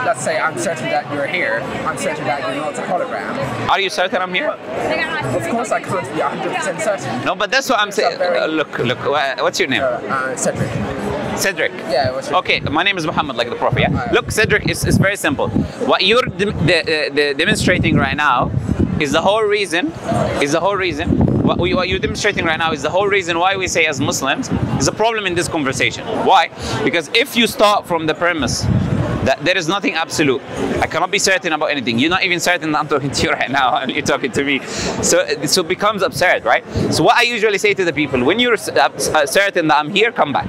let's say I'm certain that you're here, I'm certain that you're not a hologram. Are you certain I'm here? Of course I can't be 100% certain. No, but that's what I'm saying. Look, what's your name? Cedric. Cedric. Yeah, what's your name? Okay, my name is Muhammed, like the Prophet. Yeah? Look, Cedric, it's very simple. What you're demonstrating right now is the whole reason. What you're demonstrating right now is the whole reason why we say as Muslims is a problem in this conversation. Why? Because if you start from the premise that there is nothing absolute, I cannot be certain about anything. You're not even certain that I'm talking to you right now and you're talking to me. So it becomes absurd, right? So what I usually say to the people, when you're certain that I'm here, come back.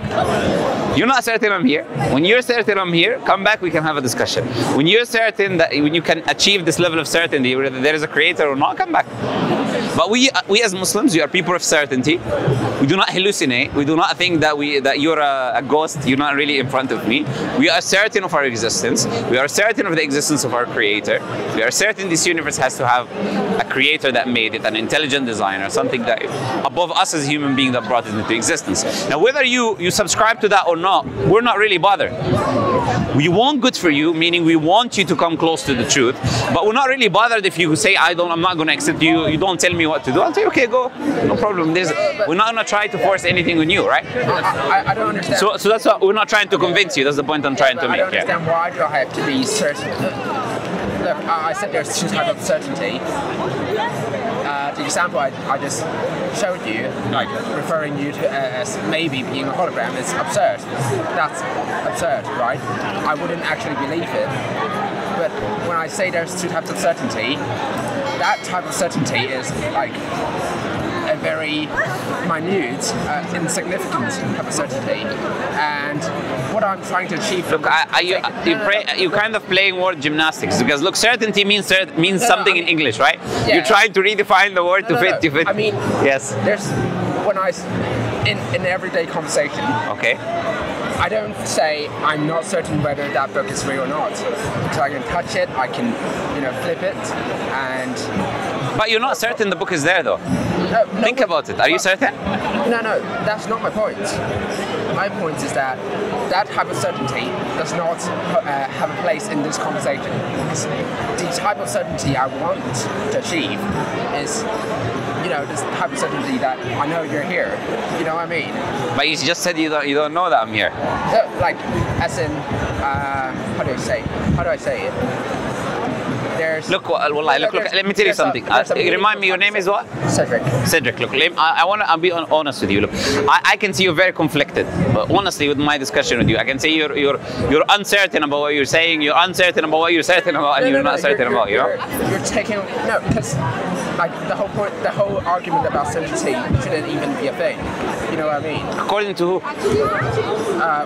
You're not certain I'm here. When you're certain I'm here, come back, we can have a discussion. When you're certain that when you can achieve this level of certainty, whether there is a creator or not, come back. But we as Muslims, we are people of certainty. We do not hallucinate. We do not think that you're a ghost. You're not really in front of me. We are certain of our existence. We are certain of the existence of our creator. We are certain this universe has to have a creator that made it, an intelligent designer, something that above us as a human being that brought it into existence. Now, whether you subscribe to that or not, we're not really bothered. We want good for you, meaning we want you to come close to the truth, but we're not really bothered if you say, I'm not going to accept you, you don't tell me what to do. I'll say, okay, go, no problem. We're not going to try to force anything on you, right? I don't understand. So that's what we're not trying to convince you. That's the point I'm trying to make. I don't understand why do I have to be certain? Look, I said there's two types of certainty. The example I just showed you, like referring you to as maybe being a hologram, is absurd. That's absurd, right? I wouldn't actually believe it. But when I say there's two types of certainty, that type of certainty is like a very minute, insignificant type of certainty. And what I'm trying to achieve. Look, you're kind of playing word gymnastics, because look, certainty means something in English, right? Yeah. You're trying to redefine the word to fit. I mean, yes. There's when in everyday conversation. Okay. I don't say I'm not certain whether that book is real or not, because I can touch it, I can, flip it, and. But you're not certain the book is there, though. No, Think about it. Are you certain? No, that's not my point. My point is that type of certainty does not have a place in this conversation. The type of certainty I want to achieve is, this type of certainty that I know you're here. You know what I mean? But you just said you don't know that I'm here. No, like, as in, how do I say it? Look, let me tell you something. Remind me, your name is what? Cedric. Cedric, look, I want to be honest with you. Look, I can see you're very conflicted. But honestly, with my discussion with you, I can see you're uncertain about what you're saying. You're uncertain about what you're certain about, and you're not certain about. You're taking because like the whole argument about certainty shouldn't even be a thing. You know what I mean? According to who?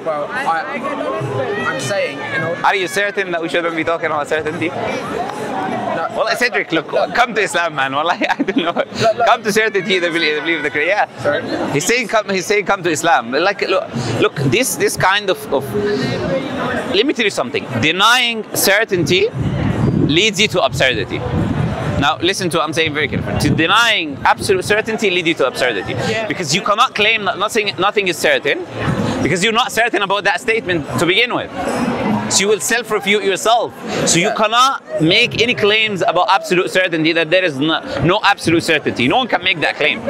Well, I'm saying in order. Are you certain that we shouldn't be talking about certainty? No, well, Cedric, look, come to Islam, man. Well, I don't know. Come to certainty, they believe the Creator. Yeah. Sorry? He's saying come to Islam. Like, look, this kind of. Let me tell you something. Denying certainty leads you to absurdity. Now, listen to what I'm saying very carefully. To denying absolute certainty leads you to absurdity. Yeah. Because you cannot claim that nothing is certain, because you're not certain about that statement to begin with. So you will self-refute yourself. So you cannot make any claims about absolute certainty that there is no absolute certainty. No one can make that claim.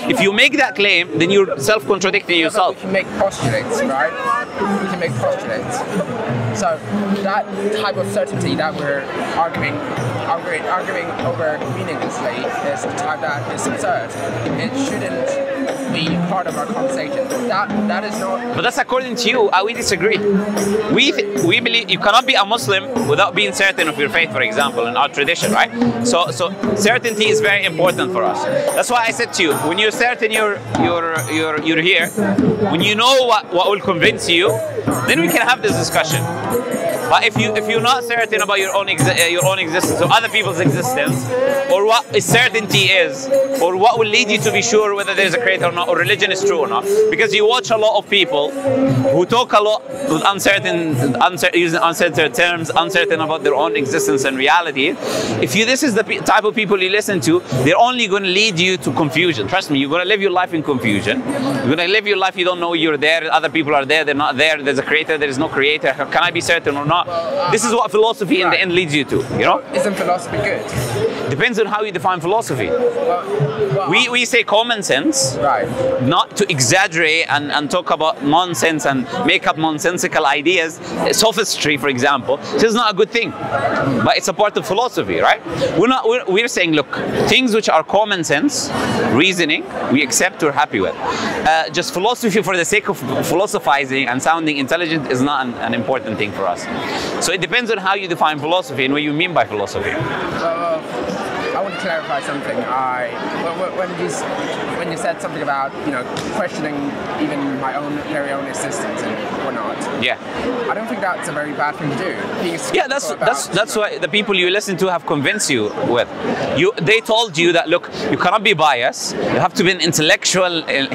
If you make that claim, then you're self-contradicting yourself. We can make postulates, right? We can make postulates. So that type of certainty that we're arguing over meaninglessly is the type that is absurd. It shouldn't be part of our conversation. That is not. But that's according to you. We disagree. We believe you cannot be a Muslim without being certain of your faith, for example, in our tradition, right? So certainty is very important for us. That's why I said to you, when you're certain you're here, when you know what will convince you, then we can have this discussion. But if you're not certain about your own existence or other people's existence, or what certainty is, or what will lead you to be sure whether there's a creator or not, or religion is true or not, because you watch a lot of people who talk a lot with using uncertain terms, uncertain about their own existence and reality. This is the type of people you listen to, they're only going to lead you to confusion. Trust me, you're going to live your life in confusion. You're going to live your life, you don't know you're there, other people are there, they're not there, there's a creator, there is no creator, can I be certain or not? not. This is what philosophy in the end leads you to, you know? Isn't philosophy good? Depends on how you define philosophy. We say common sense, Right. not to exaggerate and talk about nonsense and make up nonsensical ideas. Sophistry, for example, this is not a good thing, but it's a part of philosophy, right? We're saying, look, things which are common sense, reasoning, we accept, we're happy with. Just philosophy for the sake of philosophizing and sounding intelligent is not an important thing for us. So it depends on how you define philosophy and what you mean by philosophy. I want to clarify something. When you said something about questioning even my very own existence and whatnot. Yeah. I don't think that's a very bad thing to do. Yeah, that's why the people you listen to have convinced you with. They told you that, look, you cannot be biased. You have to be an intellectual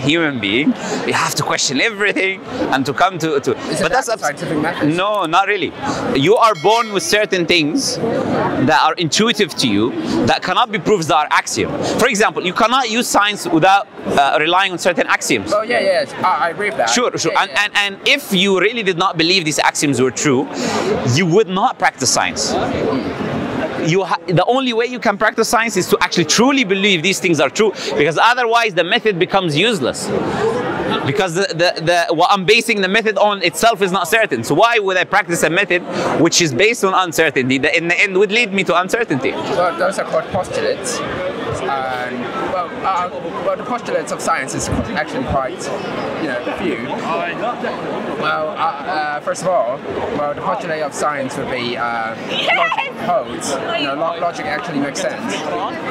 human being. You have to question everything and to come to. But that's a scientific method. No, not really. You are born with certain things that are intuitive to you that cannot be proofs that are axiom. For example, you cannot use science without relying on certain axioms. Oh yeah, I agree with that. Sure. Yeah, and if you really did not believe these axioms were true, you would not practice science. The only way you can practice science is to actually truly believe these things are true, because otherwise the method becomes useless. Because what I'm basing the method on itself is not certain. So why would I practice a method which is based on uncertainty that in the end would lead me to uncertainty? Well, those are called postulates. Well, the postulates of science is actually quite, few. Well, first of all, the postulate of science would be logic holds. Logic actually makes sense.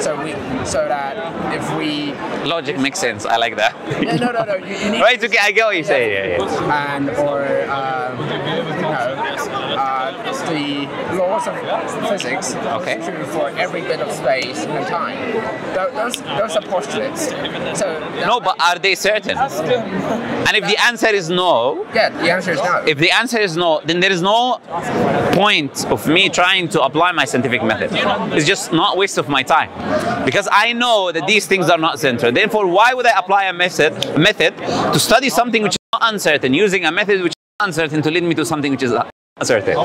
So that if we logic makes sense. I like that. Yeah, no. You need. Right, okay, I get what you say. Yeah. And the laws of physics are true for every bit of space and time. Those are postulates. So no, but are they certain? And if the answer is no, yeah, the answer is no. If the answer is no, then there is no point of me trying to apply my scientific method. It's just not waste of my time, because I know that these things are not certain. Therefore, why would I apply a method to study something which is not uncertain, using a method which is uncertain to lead me to something which is certain?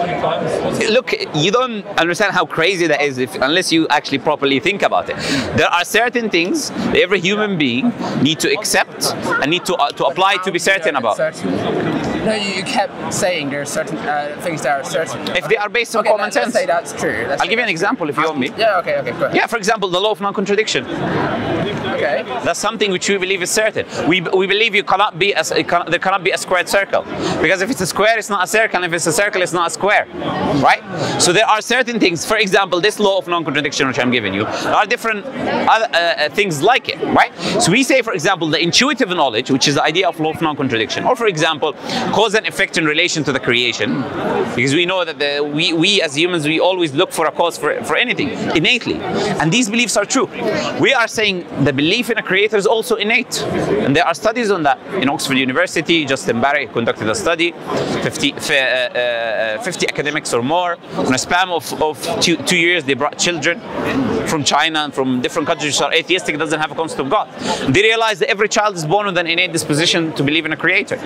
Look, you don't understand how crazy that is unless you actually properly think about it. There are certain things that every human being needs to accept and need to apply to be certain about. No, you kept saying there are certain things that are certain. If they are based on common sense. Let's say that's true. I'll give you an example if you want me. Yeah, okay, go ahead. Yeah, for example, the law of non-contradiction. Okay. That's something which we believe is certain. We believe there cannot be a squared circle, because if it's a square, it's not a circle, and if it's a circle, it's not a square, right? So there are certain things. For example, this law of non-contradiction which I'm giving you, there are different other things like it, right? So we say, for example, the intuitive knowledge, which is the idea of law of non-contradiction, or for example, cause and effect in relation to the creation, because we know that we as humans, we always look for a cause for anything innately, and these beliefs are true. We are saying the belief in a creator is also innate, and there are studies on that. In Oxford University, Justin Barrett conducted a study, 50 academics or more, in a span of 2 years. They brought children from China and from different countries which are atheistic, doesn't have a concept of God. They realized that every child is born with an innate disposition to believe in a creator.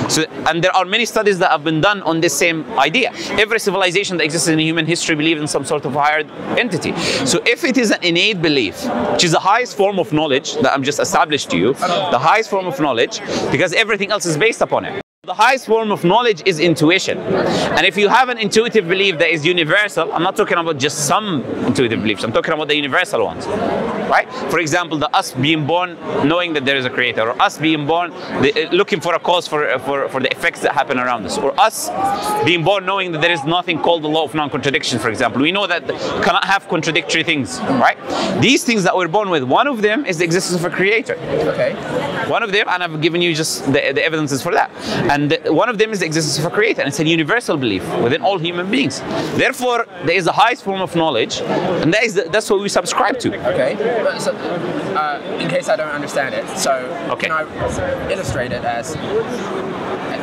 So, and there are many studies that have been done on this same idea. Every civilization that exists in human history believes in some sort of higher entity. So if it is an innate belief, which is the highest form of knowledge that I'm just established to you, the highest form of knowledge, because everything else is based upon it. The highest form of knowledge is intuition. And if you have an intuitive belief that is universal, I'm not talking about just some intuitive beliefs, I'm talking about the universal ones, right? For example, us being born knowing that there is a creator, or us being born looking for a cause for the effects that happen around us, or us being born knowing that there is nothing called the law of non-contradiction, for example. We know that cannot have contradictory things, right? These things that we're born with, one of them is the existence of a creator. Okay. One of them, and I've given you just the evidences for that. And one of them is the existence of a creator, and it's a universal belief within all human beings. Therefore, there is the highest form of knowledge, and that's what we subscribe to. Okay. So, in case I don't understand it, so can I illustrate it as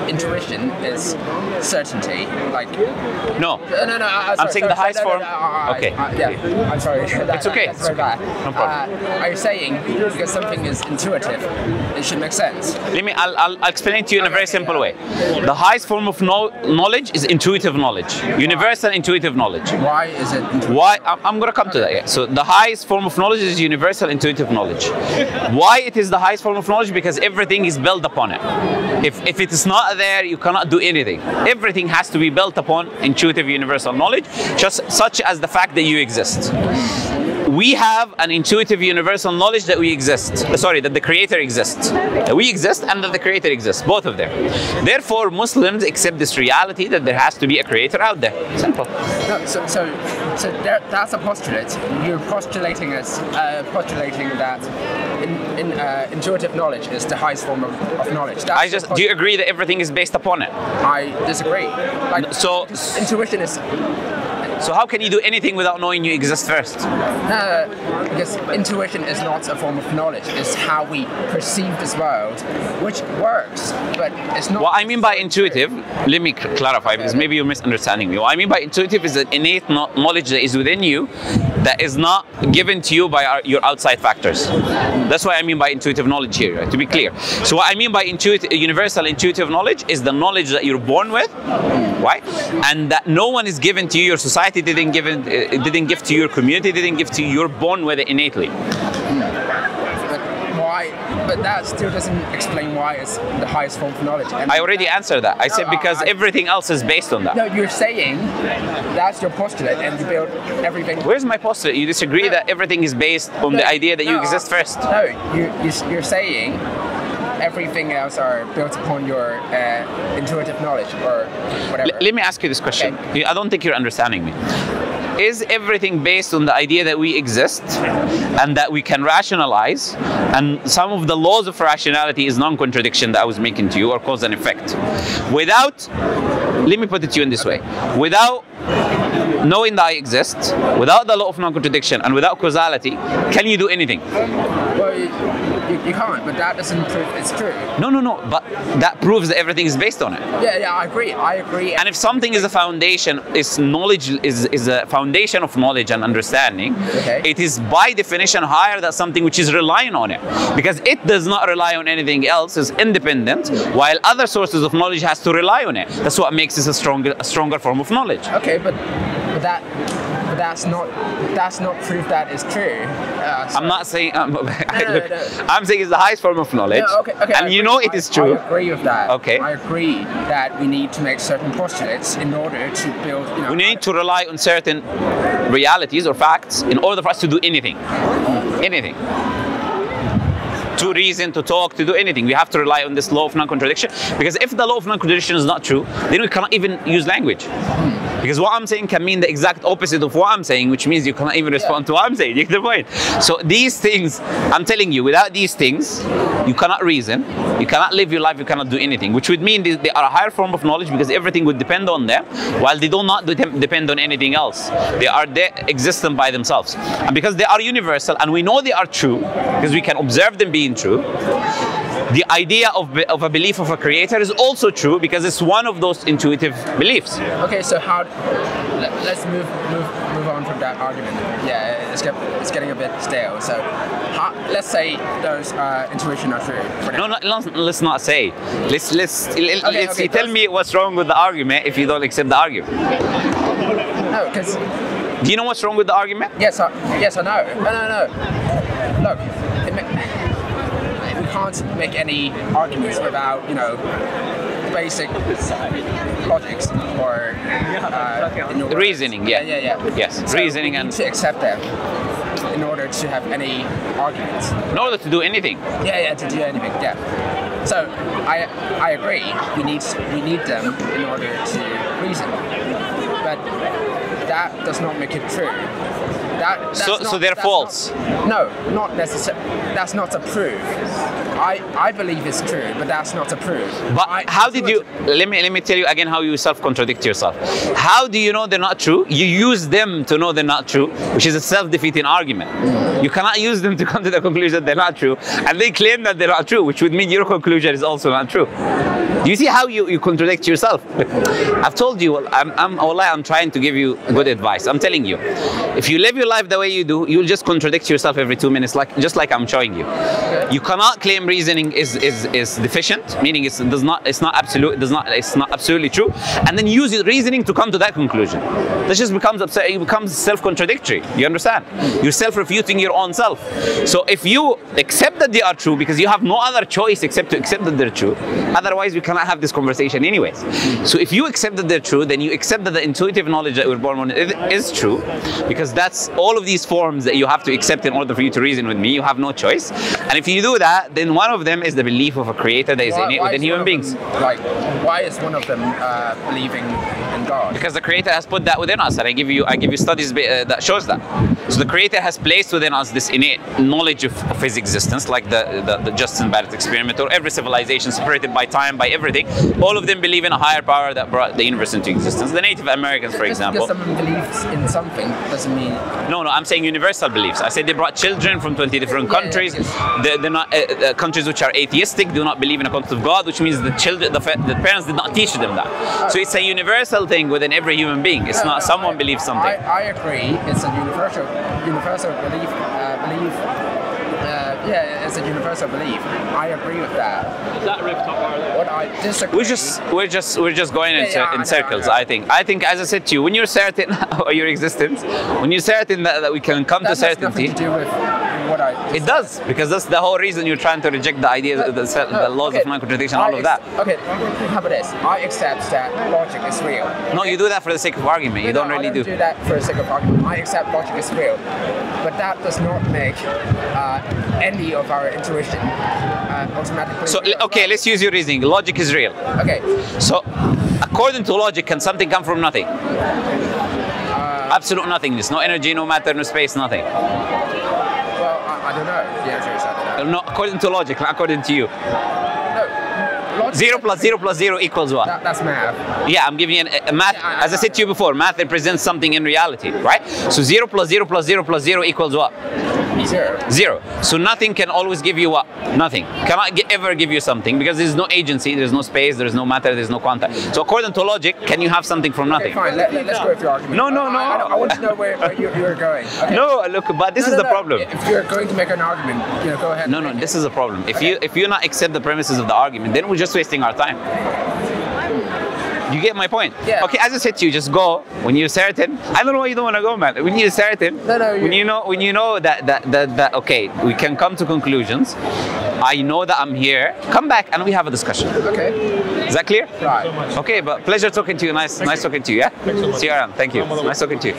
intuition is certainty. Like No. No. I'm saying the highest form. Okay. Yeah. I'm sorry. It's okay. That's very bad. No problem. Are you saying because something is intuitive, it should make sense? I'll explain to you in a very simple way. The highest form of knowledge is intuitive knowledge, universal intuitive knowledge. Why is it intuitive? Why? I'm going to come to that. Yeah. So the highest form of knowledge is universal intuitive knowledge. Why it is the highest form of knowledge? Because everything is built upon it. If it is not there, you cannot do anything. Everything has to be built upon intuitive universal knowledge, just such as the fact that you exist. We have an intuitive universal knowledge that we exist. Sorry, that the Creator exists. That we exist and that the Creator exists, both of them. Therefore, Muslims accept this reality that there has to be a Creator out there. Simple. No, so that's a postulate. You're postulating that intuitive knowledge is the highest form of knowledge. Do you agree that everything is based upon it? I disagree. Like, so intuition is. So how can you do anything without knowing you exist first? Because intuition is not a form of knowledge. It's how we perceive this world, which works, but it's not. What I mean by intuitive, let me clarify, because maybe you're misunderstanding me. What I mean by intuitive is an innate knowledge that is within you that is not given to you by your outside factors. That's what I mean by intuitive knowledge here, right? To be clear. So what I mean by universal intuitive knowledge is the knowledge that you're born with, right? And that no one is given to you, your society didn't give to your community, didn't give to you, you're born with it innately. But that still doesn't explain why it's the highest form of knowledge. And I already answered that. I said because everything else is based on that. No, you're saying that's your postulate and you build everything. Where's my postulate? You disagree that everything is based on the idea that you exist first? No, you're saying everything else are built upon your intuitive knowledge or whatever. Let me ask you this question. Okay. I don't think you're understanding me. Is everything based on the idea that we exist and that we can rationalize, and some of the laws of rationality is non-contradiction that I was making to you, or cause and effect? Without, let me put it to you in this way, without knowing that I exist, without the law of non-contradiction and without causality, can you do anything? Well, you can't, but that doesn't prove it's true. No, but that proves that everything is based on it. Yeah, I agree. And if something is a foundation, is a foundation of knowledge and understanding, okay, it is by definition higher than something which is relying on it. Because it does not rely on anything else, is independent, while other sources of knowledge has to rely on it. That's what makes it a stronger form of knowledge. Okay, but that's not proof that is true. I'm not saying. I'm saying it's the highest form of knowledge. No, okay, and you know it is true. I agree with that. Okay. I agree that we need to make certain postulates in order to build. We need to rely on certain realities or facts in order for us to do anything. Anything. To reason, to talk, to do anything. We have to rely on this law of non-contradiction, because if the law of non-contradiction is not true, then we cannot even use language. Because what I'm saying can mean the exact opposite of what I'm saying, which means you cannot even respond to what I'm saying. You get the point? So these things, I'm telling you, without these things, you cannot reason, you cannot live your life, you cannot do anything, which would mean they are a higher form of knowledge because everything would depend on them, while they do not depend on anything else. They are existent by themselves. And because they are universal, and we know they are true, because we can observe them being true, the idea of a belief of a creator is also true because it's one of those intuitive beliefs. Okay, so let's move on from that argument. Yeah, it's getting a bit stale. So let's say those intuition are true. No, let's not say. Let's tell me what's wrong with the argument if you don't accept the argument. No, because. Do you know what's wrong with the argument? Yes, I know. No. Look. Can't make any arguments about basic logics or reasoning. Yeah. Yes, so reasoning we need and to accept them in order to have any arguments. In order to do anything. Yeah, to do anything. Yeah. So I agree. We need them in order to reason, but that does not make it true. So they're false. No, not necessarily. That's not a proof. I believe it's true, but that's not a proof. But how did you? Let me tell you again how you self-contradict yourself. How do you know they're not true? You use them to know they're not true, which is a self-defeating argument. You cannot use them to come to the conclusion they're not true, and they claim that they're not true, which would mean your conclusion is also not true. Do you see how you contradict yourself? I've told you, I'm trying to give you good advice. I'm telling you, if you live your life the way you do, you'll just contradict yourself every 2 minutes, just like I'm showing you. You cannot claim reasoning is deficient, meaning it's not absolutely true, and then use your reasoning to come to that conclusion. This just becomes self-contradictory. You understand? You're self-refuting your own self. So if you accept that they are true, because you have no other choice except to accept that they're true, otherwise we cannot have this conversation anyways. So if you accept that they're true, then you accept that the intuitive knowledge that we're born with is true, because that's all of these forms that you have to accept in order for you to reason with me. You have no choice. And if you do that, then one of them is the belief of a creator that is innate within human beings. Why is one of them believing in God? Because the creator has put that within us, and I give you studies that shows that. So the creator has placed within us this innate knowledge of his existence, like the Justin Barrett experiment, or every civilization separated by time, by everything. All of them believe in a higher power that brought the universe into existence. The Native Americans, for example. Because someone believes in something doesn't mean. No, I'm saying universal beliefs. I said they brought children from 20 different countries. They're not countries which are atheistic, do not believe in a concept of God, which means the parents did not teach them that. So it's a universal thing within every human being. It's not someone believes something. I agree. It's a universal belief. Yeah, it's a universal belief. I agree with that. Is that rooftop bar? What I disagree. We're just going in circles. I think, as I said to you, when you're certain of your existence, when you're certain that we can come to certainty. That has nothing to do with what I. It does, because that's the whole reason you're trying to reject the ideas, the laws of non-contradiction, all of that. Okay, how about this? I accept that logic is real. No, you do that for the sake of argument. You don't really do. I don't do that for the sake of argument. I accept logic is real, but that does not make any of our intuition automatically. So okay, let's use your reasoning. Logic is real. Okay. So according to logic, can something come from nothing? Absolute nothingness. No energy, no matter, no space, nothing. Well, I don't know. The answer is I don't know. No, according to logic, not according to you. No. 0 plus 0 plus 0 equals what? That's math. Yeah, I'm giving you a math. As I said to you before, math represents something in reality, right? So 0 plus 0 plus 0 plus 0 equals what? 0. 0. So nothing can always give you what? Nothing. Cannot ever give you something, because there's no agency, there's no space, there's no matter, there's no quanta. So according to logic, can you have something from nothing? Okay, fine. Let's go with your argument. No. I want to know where you're going. Okay. No, look, but this is the problem. If you're going to make an argument, go ahead. No, this is a problem. If you not accept the premises of the argument, then we're just wasting our time. You get my point? Yeah. Okay, as I said to you, just go when you're certain. I don't know why you don't want to go, man. When you're certain, when you know that okay, we can come to conclusions. I know that I'm here. Come back and we have a discussion. Okay. Is that clear? Right. Okay, but pleasure talking to you. Nice talking to you. Yeah. See you around. Thank you. Nice talking to you.